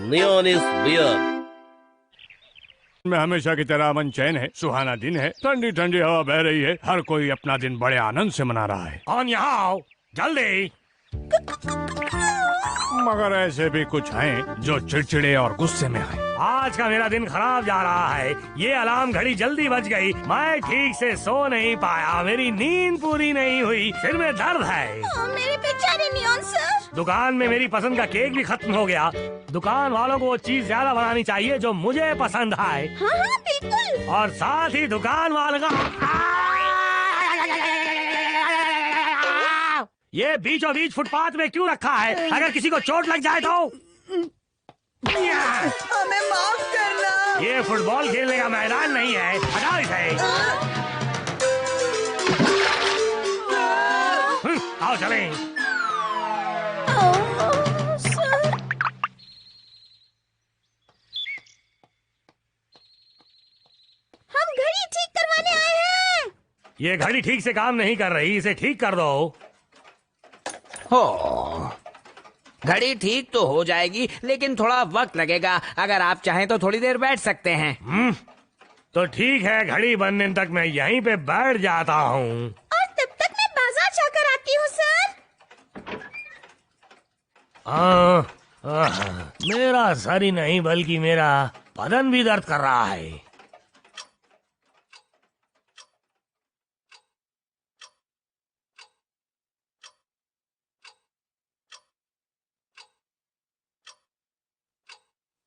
Neon is weird. में हमेशा की तरह अमन चैन है, सुहाना दिन है, ठंडी ठंडी हवा बह रही है, हर कोई अपना दिन बड़े आनंद से मना रहा है। कौन यहाँ आओ जल्दी। मगर ऐसे भी कुछ हैं जो चिड़चिड़े और गुस्से में हैं। आज का मेरा दिन खराब जा रहा है। ये अलार्म घड़ी जल्दी बज गई, मैं ठीक से सो नहीं पाया, मेरी नींद पूरी नहीं हुई, सिर में दर्द है। मेरे बेचारे नियॉन सर। दुकान में मेरी पसंद का केक भी खत्म हो गया। दुकान वालों को वो चीज ज्यादा बनानी चाहिए जो मुझे पसंद आए। हाँ हाँ बिल्कुल। और साथ ही दुकान वालों का ये बीचों बीच फुटपाथ में क्यों रखा है? अगर किसी को चोट लग जाए तो? हमें माफ करना। ये फुटबॉल खेलने का मैदान नहीं है, हटाओ इसे। आओ चलें। हम घड़ी ठीक करवाने आए हैं। ये घड़ी ठीक से काम नहीं कर रही, इसे ठीक कर दो। हो, घड़ी ठीक तो हो जाएगी लेकिन थोड़ा वक्त लगेगा। अगर आप चाहें तो थोड़ी देर बैठ सकते हैं। तो ठीक है, घड़ी बनने तक मैं यहीं पे बैठ जाता हूँ। और तब तक मैं बाजार जाकर आती हूँ सर। मेरा सर ही नहीं बल्कि मेरा बदन भी दर्द कर रहा है।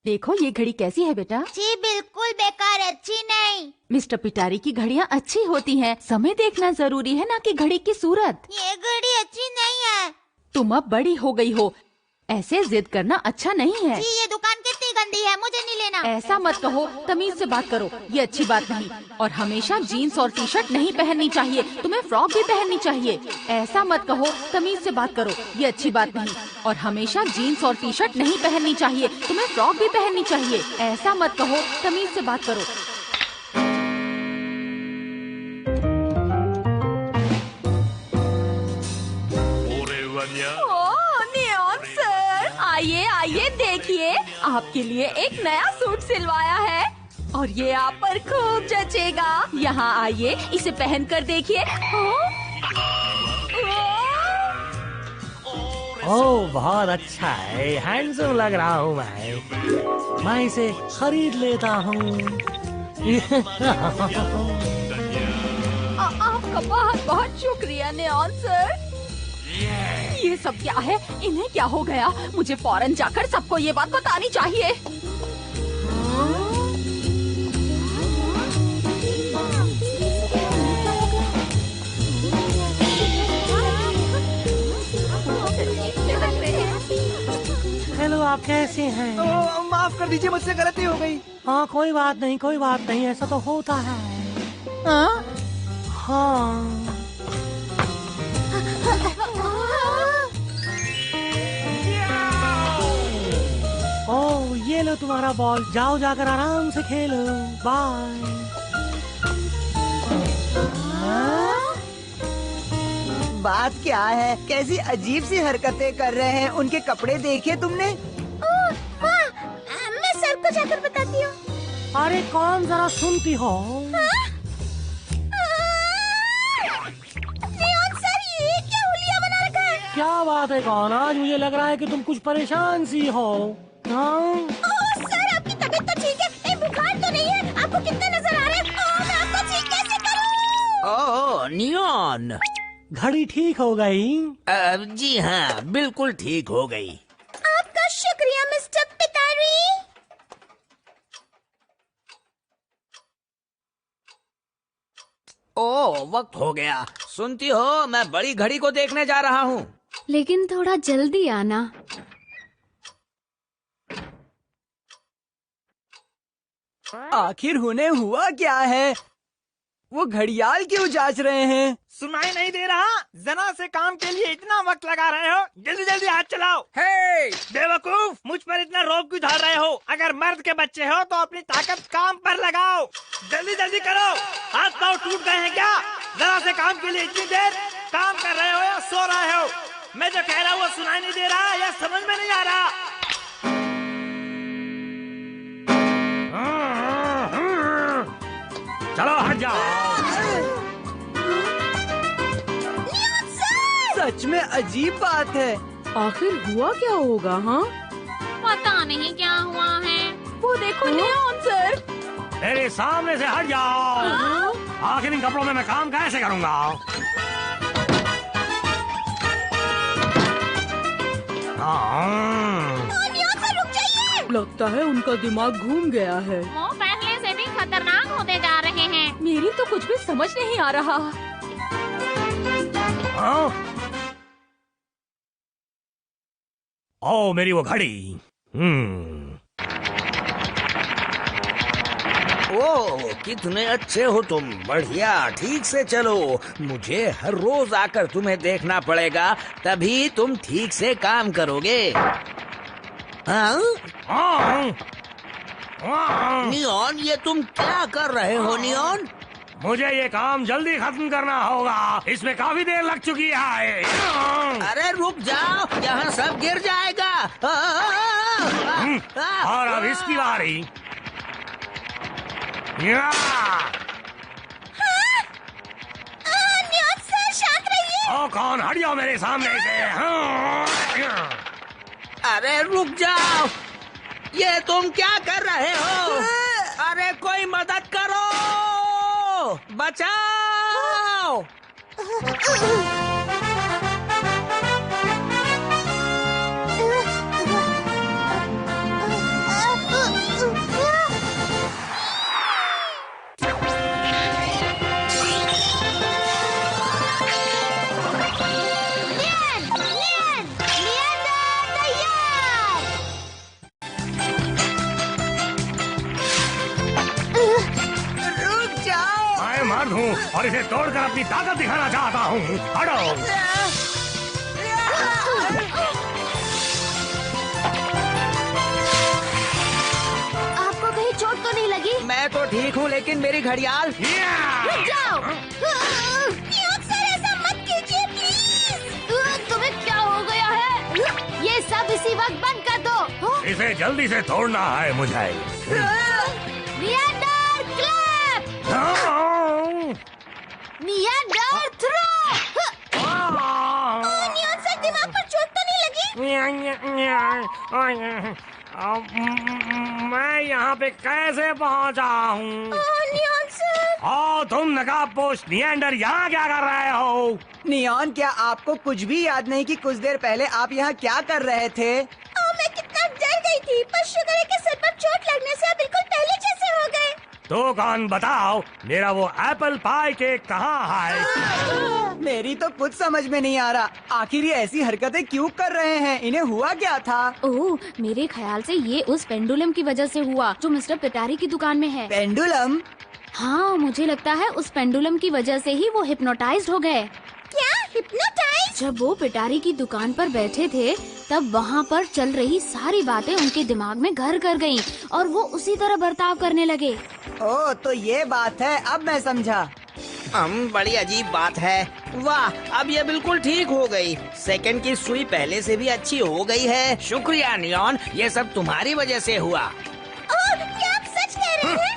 देखो ये घड़ी कैसी है बेटा? जी बिल्कुल बेकार, अच्छी नहीं। मिस्टर पिटारी की घड़ियाँ अच्छी होती हैं। समय देखना जरूरी है, ना कि घड़ी की सूरत। ये घड़ी अच्छी नहीं है। तुम अब बड़ी हो गई हो, ऐसे जिद करना अच्छा नहीं है। जी ये दुकान कितनी गंदी है, मुझे नहीं लेना। ऐसा मत कहो, तमीज से बात करो, ये अच्छी बात नहीं। और हमेशा जीन्स और टी शर्ट नहीं पहननी चाहिए, तुम्हें फ्रॉक भी पहननी चाहिए। ऐसा मत कहो, तमीज से बात करो, ये अच्छी बात नहीं। और हमेशा जीन्स और टी शर्ट नहीं पहननी चाहिए, तुम्हें फ्रॉक भी पहननी चाहिए। ऐसा मत कहो, तमीज से बात करो। आइए आइए देखिए, आपके लिए एक नया सूट सिलवाया है और ये आप पर खूब जचेगा। यहाँ आइए, इसे पहन कर देखिए। ओह बहुत अच्छा है, हैंडसम लग रहा हूँ मैं इसे खरीद लेता हूँ। आपका बहुत बहुत शुक्रिया नियॉन सर। ये सब क्या है? इन्हें क्या हो गया? मुझे फौरन जाकर सबको ये बात बतानी चाहिए। हेलो, आप कैसे हैं? माफ कर दीजिए, मुझसे गलती हो गई। हाँ कोई बात नहीं, ऐसा तो होता है। हाँ ओह ये लो तुम्हारा बॉल, जाओ जाकर आराम से खेलो। बाय। बात क्या है? कैसी अजीब सी हरकतें कर रहे हैं। उनके कपड़े देखे तुमने? मैं सर को जाकर बताती हूँ। अरे कौन जरा सुनती हो? नियॉन सर, ये क्या हुलिया बना रखा है? क्या बात है कौन? आज मुझे लग रहा है कि तुम कुछ परेशान सी हो। हाँ? सर आपकी तबीयत तो ठीक है, बुखार तो नहीं है? आपको कितने नजर आ रहे हैं? मैं आपको ठीक कैसे करूं? ओह नियॉन, घड़ी ठीक हो गई? जी हाँ बिल्कुल ठीक हो गई। आपका शुक्रिया मिस्टर पिटारी। ओह वक्त हो गया। सुनती हो, मैं बड़ी घड़ी को देखने जा रहा हूँ। लेकिन थोड़ा जल्दी आना। आखिर उन्हें हुआ क्या है? वो घड़ियाल क्यों जांच रहे हैं? सुनाई नहीं दे रहा? जना से काम के लिए इतना वक्त लगा रहे हो, जल्दी जल्दी हाथ चलाओ। हे बेवकूफ, मुझ पर इतना रोब क्यों डाल रहे हो? अगर मर्द के बच्चे हो तो अपनी ताकत काम पर लगाओ। जल्दी जल्दी करो, हाथ पाँव टूट गए हैं क्या? जरा से काम के लिए इतनी देर काम कर रहे हो या सो रहे हो? मैं जो कह रहा हूँ वो सुनाई नहीं दे रहा या समझ में नहीं आ रहा? चलो हट जाओ। सच में अजीब बात है। आखिर हुआ क्या होगा? हाँ, पता नहीं क्या हुआ है। वो देखो लियोन सर। मेरे सामने से हट जाओ। आखिर इन कपड़ों में मैं काम कैसे करूँगा? लियोन सर रुक जाइए। लगता है उनका दिमाग घूम गया है। वो पहले से भी खतरनाक होते जा रहे हैं। मेरी तो कुछ भी समझ नहीं आ रहा। ओ मेरी वो घड़ी। ओह कितने अच्छे हो तुम, बढ़िया, ठीक से चलो। मुझे हर रोज आकर तुम्हें देखना पड़ेगा, तभी तुम ठीक से काम करोगे। हाँ? नियॉन, ये तुम क्या कर रहे हो नियॉन? मुझे ये काम जल्दी खत्म करना होगा, इसमें काफी देर लग चुकी है। अरे रुक जाओ, यहाँ सब गिर जाएगा। और अब इसकी बारी। लियोन सर शांत रहिए। ओ कौन, हट जाओ मेरे सामने से। अरे रुक जाओ, ये तुम क्या कर रहे हो? अरे कोई मदद करो, बचाओ। मर्द हूँ और इसे तोड़कर अपनी ताकत दिखाना चाहता हूँ। हटो। आपको कहीं चोट तो नहीं लगी? मैं तो ठीक हूँ, लेकिन मेरी घड़ियाल। रुक जाओ। लियोन सर ऐसा मत कीजिए प्लीज। तुम्हें क्या हो गया है? ये सब इसी वक्त बंद कर दो। इसे जल्दी से तोड़ना है मुझे। नियंडर क्लैप, नियंडर थ्रो। नियॉन सर दिमाग पर चोट तो नहीं लगी? मैं यहाँ पे कैसे पहुँचा हूँ? Neon sir. ओ तुम नकाबपोश नियंडर, यहाँ क्या कर रहे हो? नियॉन, क्या आपको कुछ भी याद नहीं कि कुछ देर पहले आप यहाँ क्या कर रहे थे? मैं कितना डर गई थी, पर शुक्र है कि सर पर चोट लगने से आप बिल्कुल पहले जैसे हो गए। तो कौन बताओ, मेरा वो एप्पल पाई केक कहाँ है? मेरी तो कुछ समझ में नहीं आ रहा, आखिर ये ऐसी हरकतें क्यों कर रहे हैं? इन्हें हुआ क्या था? ओह, मेरे ख्याल से ये उस पेंडुलम की वजह से हुआ जो मिस्टर पिटारी की दुकान में है। पेंडुलम? हाँ, मुझे लगता है उस पेंडुलम की वजह से ही वो हिप्नोटाइज्ड हो गए। क्या हिप्नोटाइज? जब वो पिटारी की दुकान पर बैठे थे, तब वहाँ पर चल रही सारी बातें उनके दिमाग में घर कर गईं और वो उसी तरह बर्ताव करने लगे। ओह, तो ये बात है, अब मैं समझा। बड़ी अजीब बात है। वाह, अब ये बिल्कुल ठीक हो गई। सेकंड की सुई पहले से भी अच्छी हो गई है। शुक्रिया नियॉन, ये सब तुम्हारी वजह से हुआ। क्या आप सच कह रहे हैं?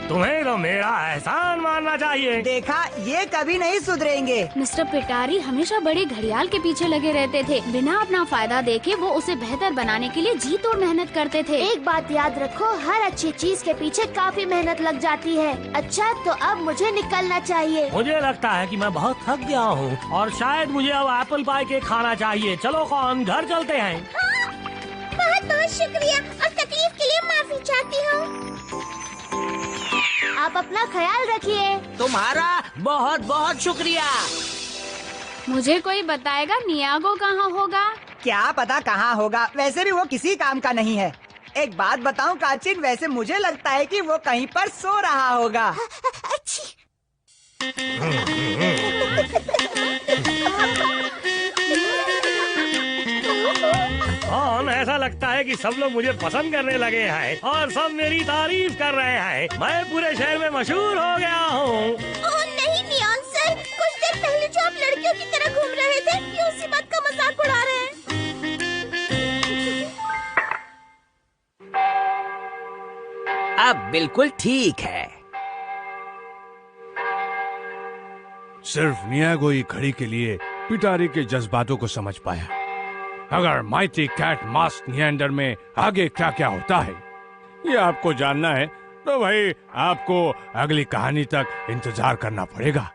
तुम्हें तो मेरा एहसान मानना चाहिए। देखा, ये कभी नहीं सुधरेंगे। मिस्टर पिटारी हमेशा बड़े घड़ियाल के पीछे लगे रहते थे। बिना अपना फायदा देखे वो उसे बेहतर बनाने के लिए जी तोड़ मेहनत करते थे। एक बात याद रखो, हर अच्छी चीज के पीछे काफी मेहनत लग जाती है। अच्छा, तो अब मुझे निकलना चाहिए। मुझे लगता है कि मैं बहुत थक गया हूँ और शायद मुझे अब एप्पल पाई केक खाना चाहिए। चलो कौन, घर चलते हैं। बहुत बहुत शुक्रिया और तकलीफ के लिए माफी चाहती हूँ। आप अपना ख्याल रखिए। तुम्हारा बहुत बहुत शुक्रिया। मुझे कोई बताएगा नियागो कहाँ होगा? क्या पता कहाँ होगा, वैसे भी वो किसी काम का नहीं है। एक बात बताऊं काचिन, वैसे मुझे लगता है कि वो कहीं पर सो रहा होगा। अच्छी। कौन, ऐसा लगता है कि सब लोग मुझे पसंद करने लगे हैं और सब मेरी तारीफ कर रहे हैं। मैं पूरे शहर में मशहूर हो गया हूँ। नहीं नियॉन सर, कुछ देर पहले जो आप लड़कियों की तरह घूम रहे थे, ये उसी बात का मजाक उड़ा रहे हैं। अब बिल्कुल ठीक है। सिर्फ नियागो ही घड़ी के लिए पिटारी के जज्बातों को समझ पाया। अगर माइटी कैट मास्क नियंडर में आगे क्या क्या होता है ये आपको जानना है तो भाई आपको अगली कहानी तक इंतजार करना पड़ेगा।